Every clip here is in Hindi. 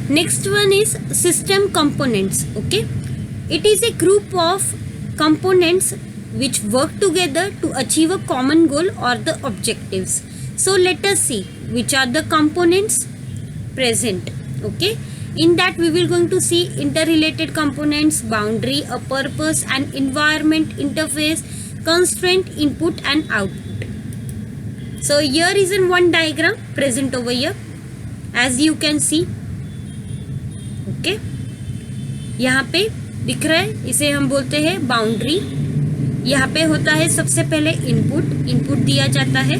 Next one is system components. Okay, it is a group of components which work together to achieve a common goal or the objectives. So let us see which are the components present. Okay, in that we will going to see interrelated components, boundary, a purpose, and environment, interface, constraint, input and output. So here is in one diagram present over here, as you can see. Okay, यहाँ पे दिख रहा है, इसे हम बोलते हैं बाउंड्री. यहाँ पे होता है सबसे पहले इनपुट दिया जाता है.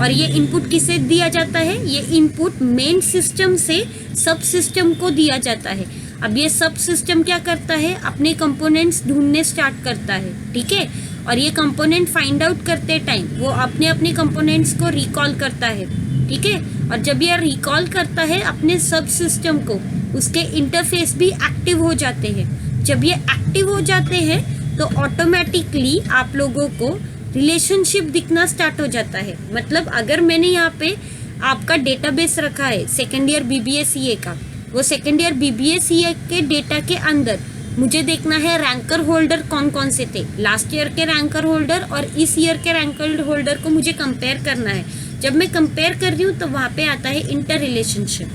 और ये इनपुट किसे दिया जाता है? ये इनपुट मेन सिस्टम से सब सिस्टम को दिया जाता है. अब ये सब सिस्टम क्या करता है? अपने कंपोनेंट्स ढूंढने स्टार्ट करता है. ठीक है, और ये कंपोनेंट फाइंड आउट करते टाइम वो अपने कंपोनेंट्स को रिकॉल करता है. ठीक है, और जब ये रिकॉल करता है अपने सब सिस्टम को, उसके इंटरफेस भी एक्टिव हो जाते हैं. जब ये एक्टिव हो जाते हैं तो ऑटोमेटिकली आप लोगों को रिलेशनशिप दिखना स्टार्ट हो जाता है. मतलब अगर मैंने यहाँ पे आपका डेटाबेस रखा है सेकेंड ईयर BBA का, वो सेकेंड ईयर BBA के डेटा के अंदर मुझे देखना है रैंकर होल्डर कौन कौन से थे. लास्ट ईयर के रैंकर होल्डर और इस ईयर के रैंकर होल्डर को मुझे कंपेयर करना है. जब मैं कंपेयर कर रही हूँ तो वहाँ पे आता है इंटर रिलेशनशिप.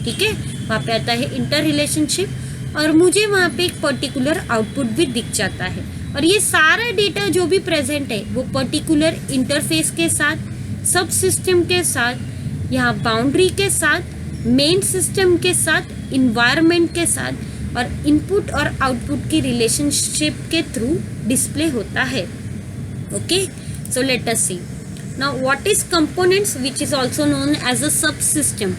ठीक है, वहाँ पे आता है इंटर रिलेशनशिप, और मुझे वहाँ पे एक पर्टिकुलर आउटपुट भी दिख जाता है. और ये सारा डेटा जो भी प्रेजेंट है वो पर्टिकुलर इंटरफेस के साथ, सब सिस्टम के साथ, यहाँ बाउंड्री के साथ, मेन सिस्टम के साथ, इन्वायरमेंट के साथ और इनपुट और आउटपुट की रिलेशनशिप के थ्रू डिस्प्ले होता है. Okay, so let us see now what is components, which is also known as a subsystem.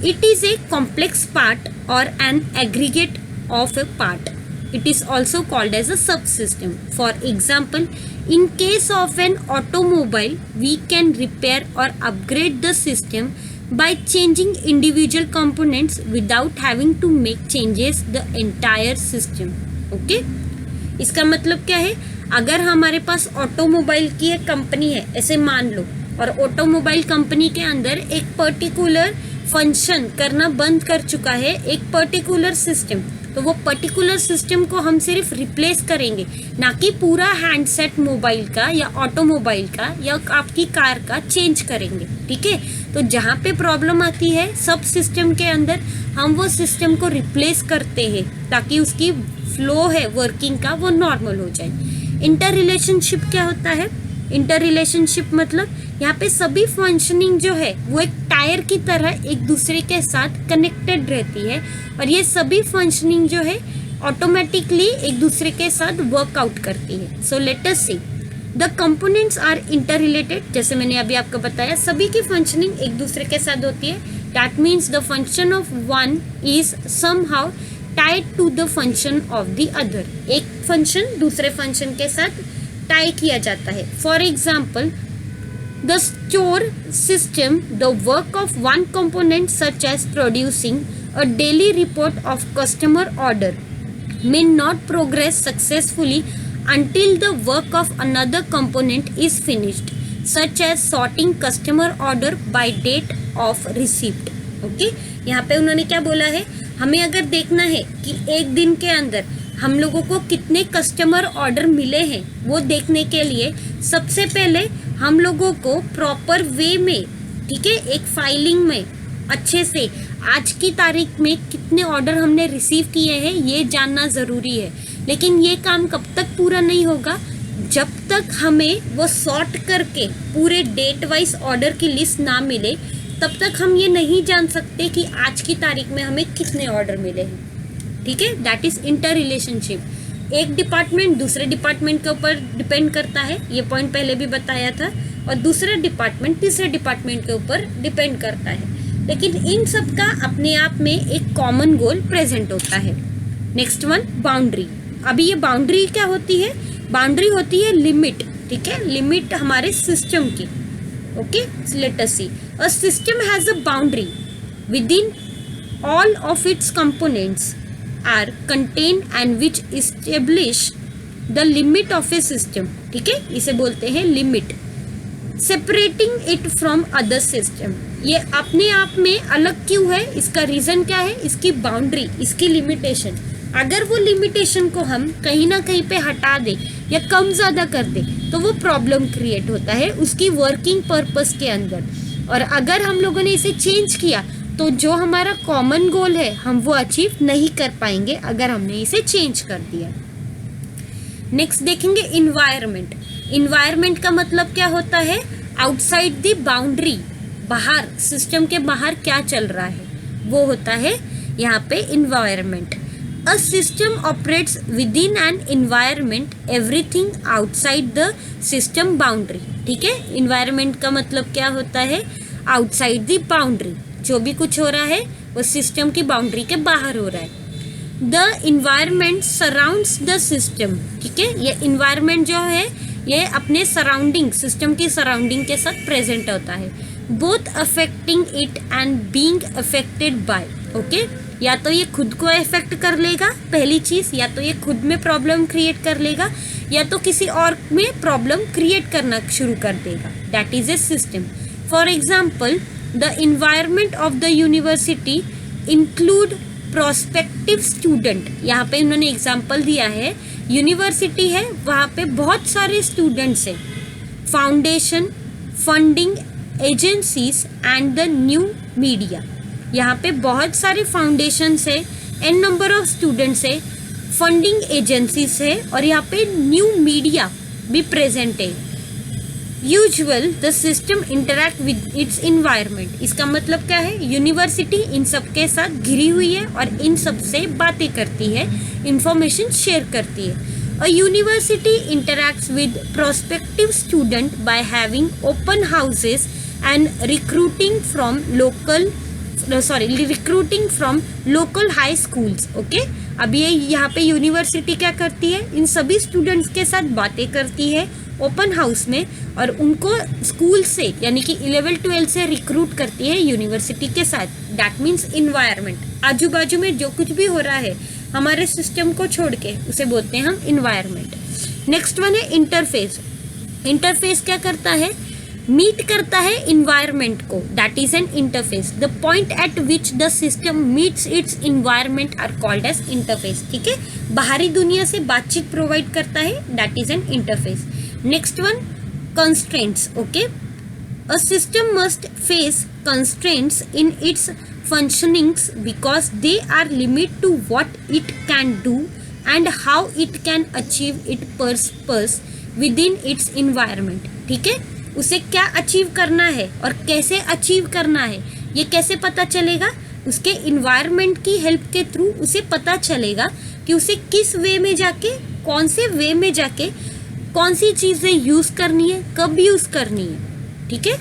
It is a complex part or an aggregate of a part. It is also called as a subsystem. For example, in case of an automobile, we can repair or upgrade the system by changing individual components without having to make changes the entire system. Okay? इसका मतलब क्या है? अगर हमारे पास ऑटोमोबाइल की एक कंपनी है ऐसे मान लो, और ऑटोमोबाइल कंपनी के अंदर एक पर्टिकुलर फंक्शन करना बंद कर चुका है एक पर्टिकुलर सिस्टम, तो वो पर्टिकुलर सिस्टम को हम सिर्फ रिप्लेस करेंगे, ना कि पूरा हैंडसेट मोबाइल का या ऑटोमोबाइल का या आपकी कार का चेंज करेंगे. ठीक है, तो जहाँ पे प्रॉब्लम आती है सब सिस्टम के अंदर हम वो सिस्टम को रिप्लेस करते हैं ताकि उसकी फ्लो है वर्किंग का वो नॉर्मल हो जाए. इंटर रिलेशनशिप क्या होता है? इंटर रिलेशनशिप मतलब यहाँ पे सभी फंक्शनिंग जो है वो एक टायर की तरह एक दूसरे के साथ कनेक्टेड रहती है, और ये सभी फंक्शनिंग जो है ऑटोमेटिकली एक दूसरे के साथ वर्कआउट करती है. So let us see the components are interrelated. जैसे मैंने अभी आपको बताया सभी की फंक्शनिंग एक दूसरे के साथ होती है. That means the function of one is somehow tied to the function of the other. एक फंक्शन दूसरे फंक्शन के साथ टाई किया जाता है. For example, the store system, the work of one component such as producing a daily report of customer order may not progress successfully until the work of another component is finished, such as sorting customer order by date of receipt. Okay? यहाँ पे उन्होंने क्या बोला है? हमें अगर देखना है कि एक दिन के अंदर हम लोगों को कितने कस्टमर ऑर्डर मिले हैं, वो देखने के लिए सबसे पहले हम लोगों को प्रॉपर वे में, ठीक है, एक फाइलिंग में अच्छे से आज की तारीख में कितने ऑर्डर हमने रिसीव किए हैं ये जानना ज़रूरी है. लेकिन ये काम कब तक पूरा नहीं होगा? जब तक हमें वो सॉर्ट करके पूरे डेट वाइज ऑर्डर की लिस्ट ना मिले, तब तक हम ये नहीं जान सकते कि आज की तारीख में हमें कितने ऑर्डर मिले हैं. ठीक है, दैट इज़ इंटर रिलेशनशिप. एक डिपार्टमेंट दूसरे डिपार्टमेंट के ऊपर डिपेंड करता है, ये पॉइंट पहले भी बताया था, और दूसरा डिपार्टमेंट तीसरे डिपार्टमेंट के ऊपर डिपेंड करता है. लेकिन इन सब का अपने आप में एक कॉमन गोल प्रेजेंट होता है. Next one, boundary. अभी ये बाउंड्री क्या होती है? बाउंड्री होती है लिमिट. ठीक है, लिमिट हमारे सिस्टम की. Okay, let us see. A system has a boundary within all of its components are contain and which establish the limit of a system. ठीक है, इसे बोलते हैं limit. Separating it from other system, ये अपने आप में अलग क्यों है, इसका रीज़न क्या है, इसकी बाउंड्री, इसकी लिमिटेशन। अगर वो लिमिटेशन को हम कहीं ना कहीं पे हटा दें या कम ज़्यादा कर दें तो वो प्रॉब्लम क्रिएट होता है उसकी वर्किंग पर्पस के अंदर। और अगर हम लोगों ने इसे चेंज किया तो जो हमारा कॉमन गोल है हम वो अचीव नहीं कर पाएंगे अगर हमने इसे चेंज कर दिया। नेक्स्ट देखेंगे इन्वायरमेंट। इन्वायरमेंट का मतलब क्या होता है, आउटसाइड द बाउंड्री, बाहर, सिस्टम के बाहर क्या चल रहा है वो होता है यहाँ पे environment. A system operates with in an environment, everything outside the system boundary. ठीक है, इन्वायरमेंट का मतलब क्या होता है, आउटसाइड द बाउंड्री, जो भी कुछ हो रहा है वो सिस्टम की बाउंड्री के बाहर हो रहा है। The environment surrounds the system. ठीक है, ये इन्वायरमेंट जो है ये अपने सराउंडिंग, सिस्टम की सराउंडिंग के साथ प्रेजेंट होता है, both affecting it and being affected by. Okay, या तो ये खुद को अफेक्ट कर लेगा पहली चीज, या तो ये खुद में प्रॉब्लम क्रिएट कर लेगा, या तो किसी और में प्रॉब्लम क्रिएट करना शुरू कर देगा। That is a system. For example, the environment of the university include prospective student. यहाँ पे उन्होंने एग्जाम्पल दिया है, यूनिवर्सिटी है वहाँ पे बहुत सारे स्टूडेंट्स हैं, foundation, funding agencies and the new media. यहाँ पे बहुत सारे फाउंडेशंस है, एन नंबर ऑफ स्टूडेंट्स है, फंडिंग एजेंसीज है और यहाँ पे न्यू मीडिया भी प्रेजेंट है। Usual the system interact with its environment. इसका मतलब क्या है, यूनिवर्सिटी इन सब के साथ घिरी हुई है और इन सब से बातें करती है, इंफॉर्मेशन शेयर करती है। A university interacts with prospective student by having open houses and recruiting from local high schools. Okay, अब ये यहाँ पे यूनिवर्सिटी क्या करती है, इन सभी स्टूडेंट्स के साथ बातें करती है ओपन हाउस में और उनको स्कूल से यानी कि 11-12 से रिक्रूट करती है यूनिवर्सिटी के साथ। दैट मीन्स इन्वायरमेंट, आजू बाजू में जो कुछ भी हो रहा है हमारे सिस्टम को छोड़ के उसे बोलते हैं हम इन्वायरमेंट। नेक्स्ट वन है इंटरफेस। इंटरफेस क्या करता है, मीट करता है इन्वायरमेंट को, that is an interface. The point at which the system meets its environment are called as interface. ठीक है, बाहरी दुनिया से बातचीत प्रोवाइड करता है, that is an interface. Next one, constraints. Okay, a system must face constraints in its functionings because they are limit to what it can do and how it can achieve its purpose within its environment। ठीक है, उसे क्या अचीव करना है और कैसे अचीव करना है ये कैसे पता चलेगा, उसके इन्वायरमेंट की हेल्प के थ्रू उसे पता चलेगा कि उसे किस वे में जाके, कौन से वे में जाके कौन सी चीज़ें यूज़ करनी है, कब यूज़ करनी है। ठीक है,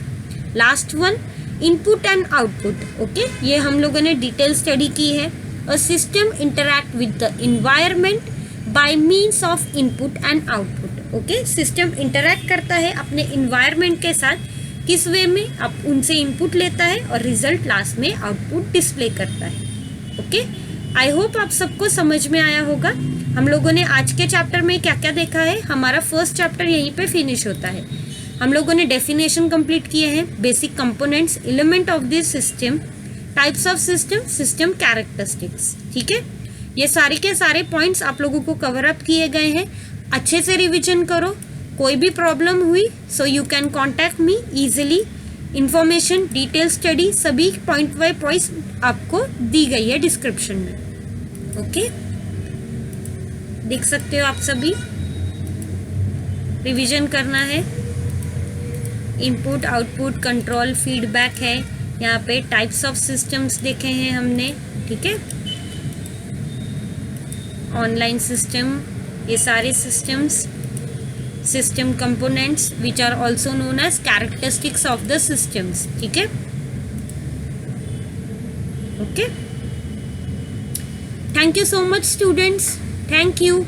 last one, input and output. Okay, ये हम लोगों ने डिटेल स्टडी की है। A system interact with the environment bye means of input and output. Okay, system interact करता है अपने इन्वायरमेंट के साथ, किस वे में, अब उनसे इनपुट लेता है और रिजल्ट लास्ट में आउटपुट डिस्प्ले करता है। ओके, आई होप आप सबको समझ में आया होगा। हम लोगों ने आज के चैप्टर में क्या क्या देखा है, हमारा फर्स्ट चैप्टर यहीं पे फिनिश होता है। हम लोगों ने डेफिनेशन कंप्लीट किए हैं, basic components, element of this system, types of system, system characteristics. ठीक है, ये सारे के सारे पॉइंट्स आप लोगों को कवर अप किए गए हैं। अच्छे से रिवीजन करो, कोई भी प्रॉब्लम हुई so you can contact me easily. Information, detail study सभी पॉइंट बाय पॉइंट आपको दी गई है डिस्क्रिप्शन में। ओके, देख सकते हो आप सभी, रिवीजन करना है। इनपुट, आउटपुट, कंट्रोल, फीडबैक है, यहाँ पे टाइप्स ऑफ सिस्टम्स देखे हैं हमने। ठीक है, ऑनलाइन सिस्टम, ये सारे systems, system components which are also known as characteristics of the systems. ठीक है, okay, thank you so much students, thank you.